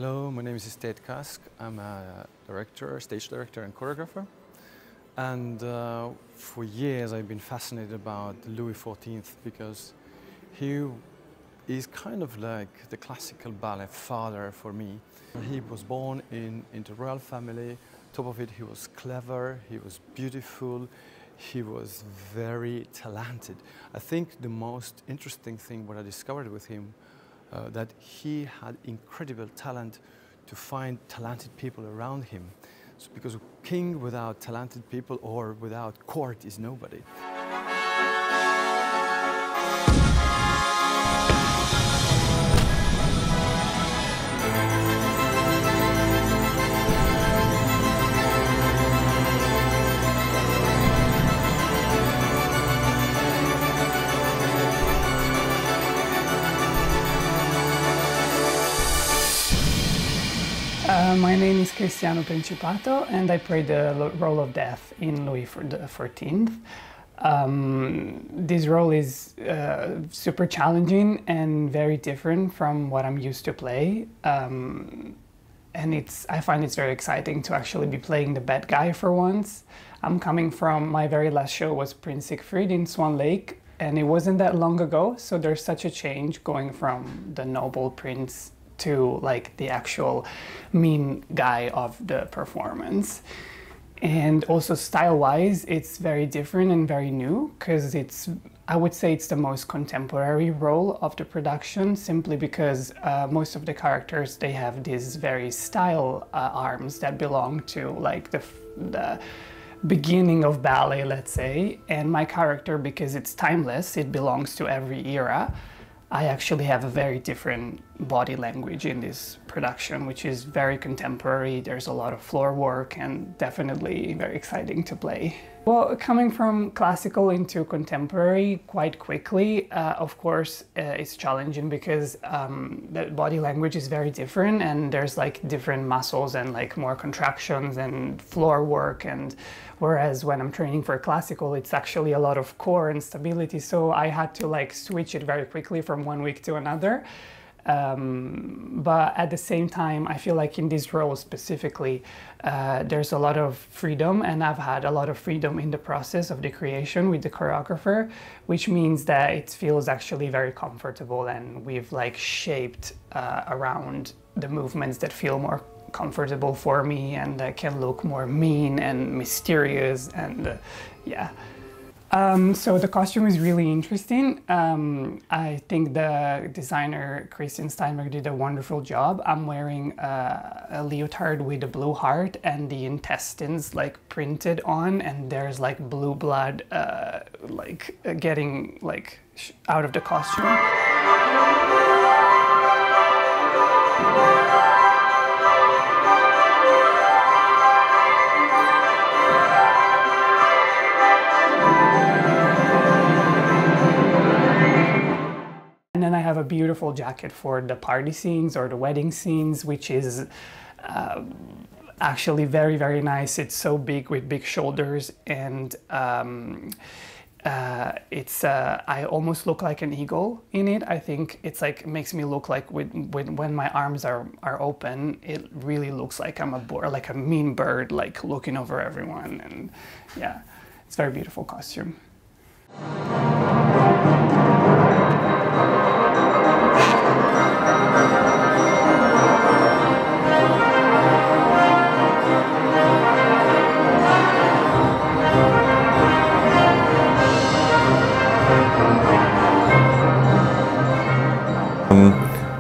Hello, my name is Teet Kask. I'm a director, stage director and choreographer. And for years I've been fascinated about Louis XIV because he is kind of like the classical ballet father for me. He was born into a royal family. Top of it, he was clever, he was beautiful, he was very talented. I think the most interesting thing what I discovered with him that he had incredible talent to find talented people around him. So because a king without talented people or without court is nobody. My name is Cristiano Principato and I play the role of Death in Louis XIV. This role is super challenging and very different from what I'm used to play. And I find it's very exciting to actually be playing the bad guy for once. I'm coming from, my very last show was Prince Siegfried in Swan Lake, and it wasn't that long ago, so there's such a change going from the noble prince to like the actual mean guy of the performance. And also style-wise, it's very different and very new because I would say it's the most contemporary role of the production, simply because most of the characters, they have these very style arms that belong to like the beginning of ballet, let's say. And my character, because it's timeless, it belongs to every era. I actually have a very different body language in this production, which is very contemporary. There's a lot of floor work and definitely very exciting to play. Well, coming from classical into contemporary quite quickly, of course, it's challenging because the body language is very different and there's like different muscles and like more contractions and floor work. And whereas when I'm training for classical, it's actually a lot of core and stability. So I had to like switch it very quickly from one week to another. But at the same time, I feel like in this role specifically, there's a lot of freedom, and I've had a lot of freedom in the process of the creation with the choreographer, which means that it feels actually very comfortable, and we've like shaped around the movements that feel more comfortable for me and that can look more mean and mysterious and yeah. So the costume is really interesting. I think the designer Christian Steinberg did a wonderful job. I'm wearing a leotard with a blue heart and the intestines like printed on, and there's like blue blood like getting like out of the costume. And then I have a beautiful jacket for the party scenes or the wedding scenes, which is actually very, very nice. It's so big with big shoulders, and I almost look like an eagle in it. I think it's like, it makes me look like when my arms are open, it really looks like I'm a bird, like a mean bird, like looking over everyone. And yeah, it's a very beautiful costume.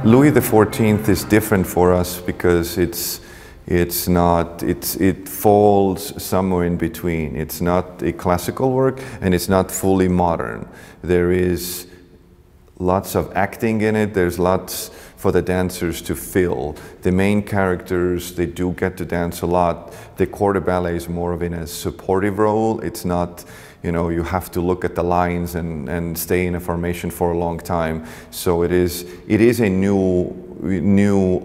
Louis XIV is different for us because it falls somewhere in between. It's not a classical work and it's not fully modern. There is lots of acting in it. There's lots for the dancers to fill. The main characters, they do get to dance a lot. The corps de ballet is more of in a supportive role. It's not, you know, you have to look at the lines and stay in a formation for a long time. So it is a new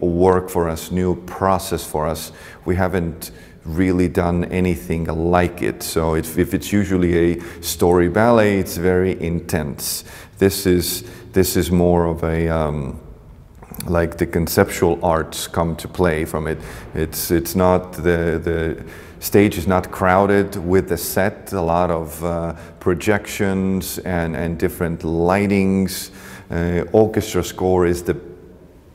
work for us, new process for us. We haven't really done anything like it. So if it's usually a story ballet, it's very intense. This is more of a like the conceptual arts come to play from it. It's not the stage is not crowded with the set, a lot of projections and different lightings. Orchestra score is the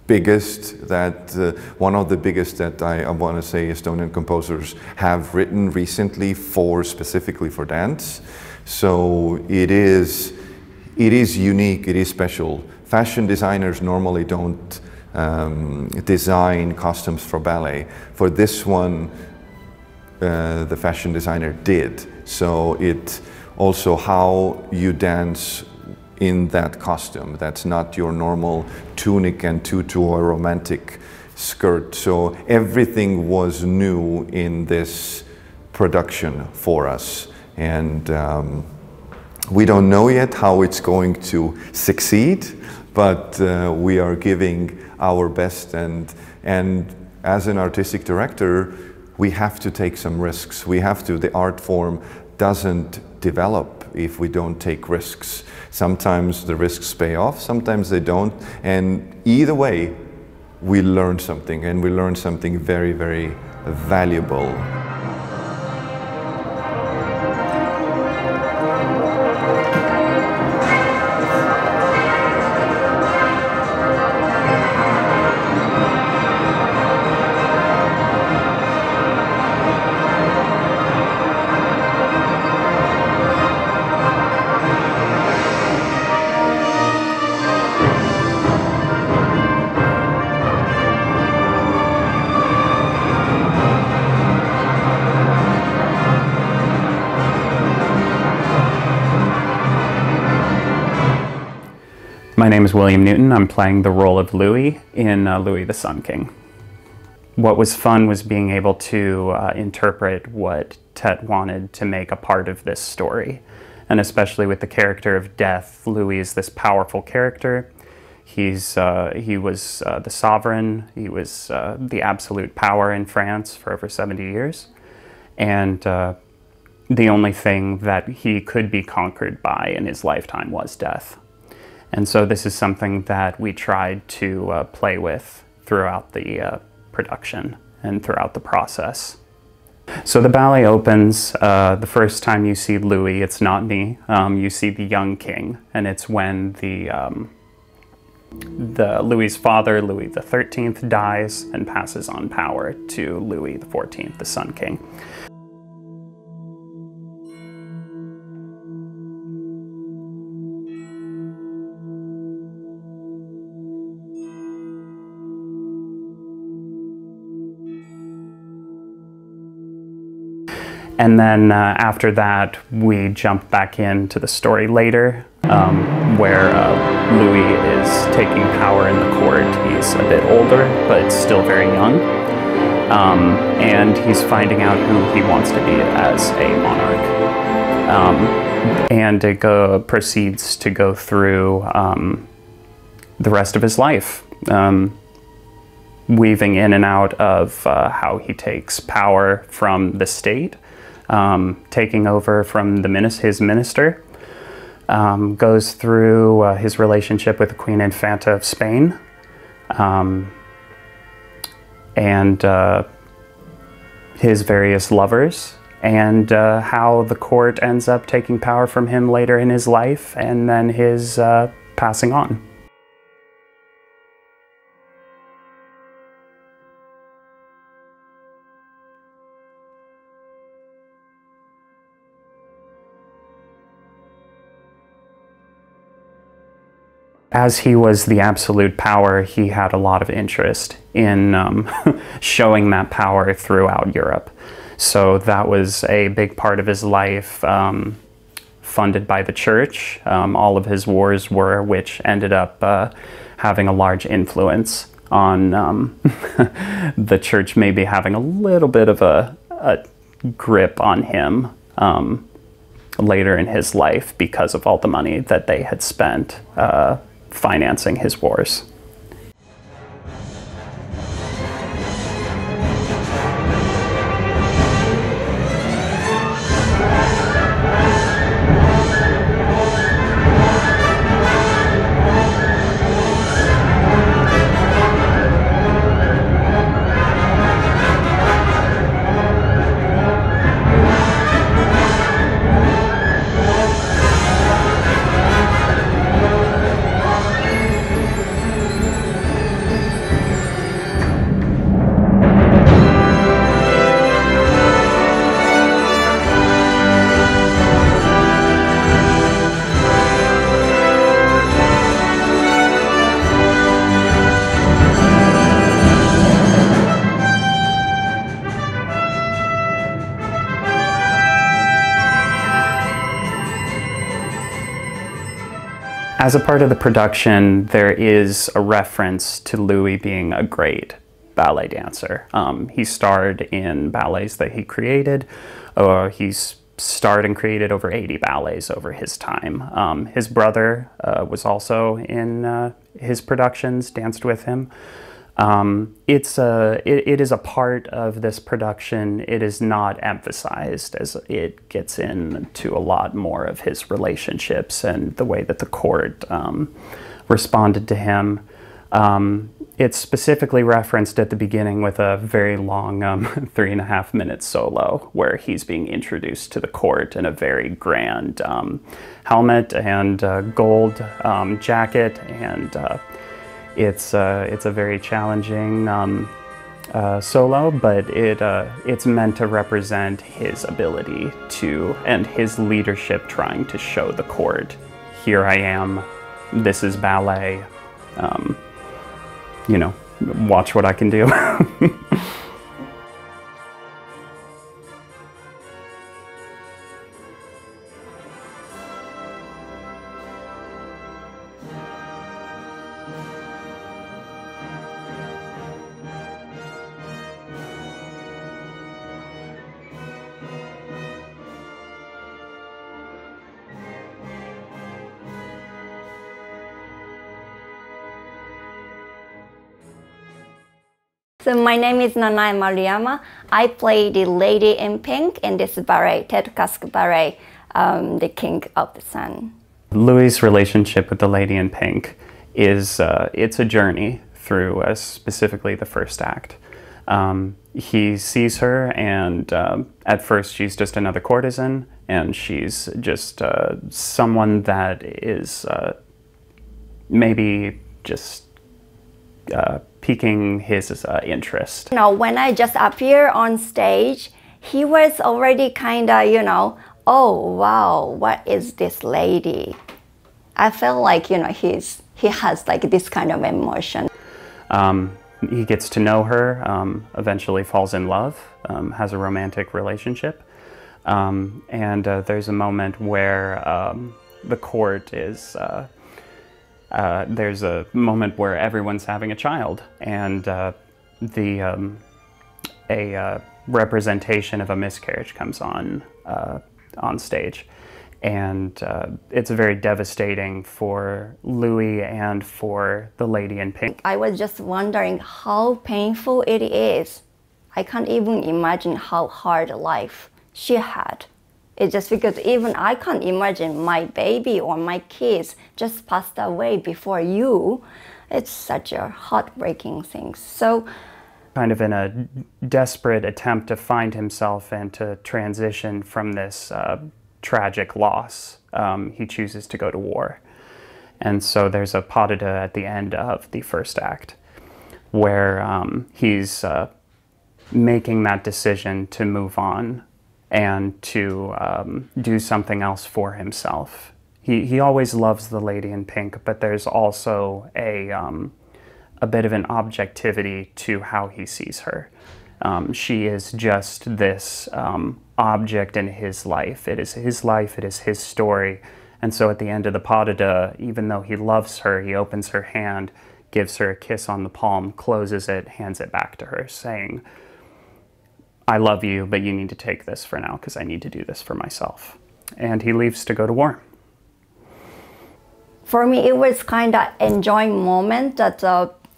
biggest that one of the biggest that I want to say Estonian composers have written recently specifically for dance. So it is unique, it is special. Fashion designers normally don't design costumes for ballet. For this one, the fashion designer did. So it also how you dance in that costume. That's not your normal tunic and tutu or romantic skirt. So everything was new in this production for us. And we don't know yet how it's going to succeed, but we are giving our best, and as an artistic director, we have to take some risks. The art form doesn't develop if we don't take risks. Sometimes the risks pay off, sometimes they don't, and either way, we learn something, and we learn something very, very valuable. My name is William Newton. I'm playing the role of Louis in Louis the Sun King. What was fun was being able to interpret what Teet wanted to make a part of this story. And especially with the character of Death, Louis is this powerful character. He was the sovereign. He was the absolute power in France for over 70 years. And the only thing that he could be conquered by in his lifetime was death. And so this is something that we tried to play with throughout the production and throughout the process. So the ballet opens, the first time you see Louis, it's not me, you see the young king, and it's when the Louis's father, Louis XIII, dies and passes on power to Louis XIV, the Sun King. And then after that, we jump back into the story later, where Louis is taking power in the court. He's a bit older, but still very young. And he's finding out who he wants to be as a monarch. And it proceeds to go through the rest of his life, weaving in and out of how he takes power from the state, taking over from his minister, goes through his relationship with the Queen Infanta of Spain, and his various lovers, and how the court ends up taking power from him later in his life, and then his passing on. As he was the absolute power, he had a lot of interest in showing that power throughout Europe. So that was a big part of his life, funded by the church. All of his wars were, which ended up having a large influence on the church maybe having a little bit of a grip on him later in his life because of all the money that they had spent financing his wars. As a part of the production, there is a reference to Louis being a great ballet dancer. He starred in ballets that he created. He's starred and created over 80 ballets over his time. His brother was also in his productions, danced with him. It is a part of this production. It is not emphasized, as it gets into a lot more of his relationships and the way that the court responded to him. It's specifically referenced at the beginning with a very long 3.5-minute solo where he's being introduced to the court in a very grand helmet and gold jacket, and it's a very challenging solo, but it's meant to represent his ability to, and his leadership trying to show the court, here I am, this is ballet, you know, watch what I can do. So my name is Nanae Maruyama. I play the lady in pink in this ballet, Teet Kask ballet, the King of the Sun. Louis' relationship with the lady in pink is, it's a journey through specifically the first act. He sees her, and at first she's just another courtesan, and she's just someone that is maybe just piquing his interest. You know, when I just appear on stage, he was already kind of, you know, oh wow, what is this lady? I felt like, you know, he has like this kind of emotion. He gets to know her, eventually falls in love, has a romantic relationship, and there's a moment where the court is there's a moment where everyone's having a child, and a representation of a miscarriage comes on stage, and it's very devastating for Louis and for the lady in pink. I was just wondering how painful it is. I can't even imagine how hard life she had. It's just because even I can't imagine my baby or my kids just passed away before you. It's such a heartbreaking thing. So, kind of in a desperate attempt to find himself and to transition from this tragic loss, he chooses to go to war. And so there's a pas de deux at the end of the first act where he's making that decision to move on and to do something else for himself. He always loves the lady in pink, but there's also a bit of an objectivity to how he sees her. She is just this object in his life. It is his life, it is his story. And so at the end of the pas de deux, even though he loves her, he opens her hand, gives her a kiss on the palm, closes it, hands it back to her, saying, I love you, but you need to take this for now because I need to do this for myself. And he leaves to go to war. For me, it was kind of enjoying moment that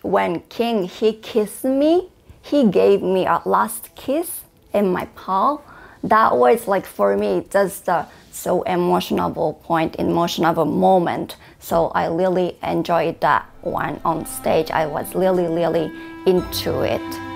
when King, he kissed me, he gave me a last kiss in my palm. That was like, for me, just so emotional point, emotional moment. So I really enjoyed that one on stage. I was really, really into it.